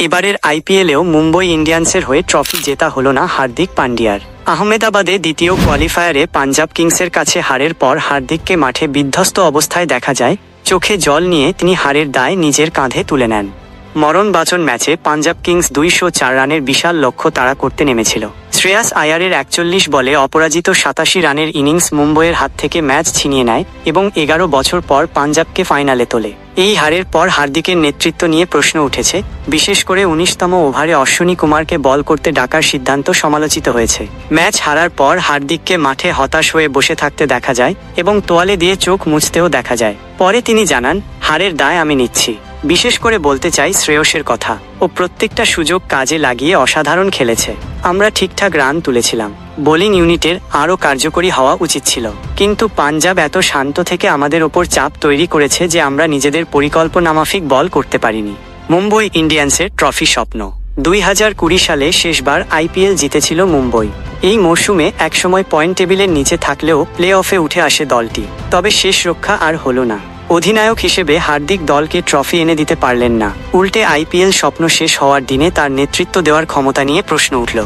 এবারের আইপিএলেও মুম্বই ইন্ডিয়ান্সের হয়ে ট্রফি জেতা হলো না হার্দিক পান্ডিয়ার। আহমেদাবাদে দ্বিতীয় কোয়ালিফায়ারে পাঞ্জাব কিংসের কাছে হারের পর হার্দিককে মাঠে বিধ্বস্ত অবস্থায় দেখা যায়। চোখে জল নিয়ে তিনি হারের দায় নিজের কাঁধে তুলে নেন। মরণবাচন ম্যাচে পাঞ্জাব কিংস 204 রানের বিশাল লক্ষ্য তাড়া করতে নেমেছিল। শ্রেয়াস আয়ারের 41 বলে অপরাজিত 87 রানের ইনিংস মুম্বইয়ের হাত থেকে ম্যাচ ছিনিয়ে নেয় এবং 11 বছর পর পাঞ্জাবকে ফাইনালে তোলে। এই হারের পর হার্দিকের নেতৃত্ব নিয়ে প্রশ্ন উঠেছে, বিশেষ করে 19তম ওভারে অশ্বিনী কুমারকে বল করতে ডাকার সিদ্ধান্ত সমালোচিত হয়েছে। ম্যাচ হারার পর হার্দিককে মাঠে হতাশ হয়ে বসে থাকতে দেখা যায় এবং তোয়ালে দিয়ে চোখ মুছতেও দেখা যায়। পরে তিনি জানান, হারের দায় আমি নিচ্ছি। বিশেষ করে বলতে চাই শ্রেয়সের কথা। ও প্রত্যেকটা সুযোগ কাজে লাগিয়ে অসাধারণ খেলেছে। আমরা ঠিকঠাক রান তুলেছিলাম। বোলিং ইউনিটের আরও কার্যকরী হওয়া উচিত ছিল, কিন্তু পাঞ্জাব এত শান্ত থেকে আমাদের ওপর চাপ তৈরি করেছে যে আমরা নিজেদের পরিকল্পনা মাফিক বল করতে পারিনি। মুম্বই ইন্ডিয়ান্সের ট্রফি স্বপ্ন। 2020 সালে শেষবার আইপিএল জিতেছিল মুম্বই। এই মরশুমে একসময় পয়েন্ট টেবিলের নিচে থাকলেও প্লে অফে উঠে আসে দলটি, তবে শেষ রক্ষা আর হলো না। অধিনায়ক হিসেবে হার্দিক দলকে ট্রফি এনে দিতে পারলেন না। উল্টে আইপিএল স্বপ্ন শেষ হওয়ার দিনে তার নেতৃত্ব দেওয়ার ক্ষমতা নিয়ে প্রশ্ন উঠল।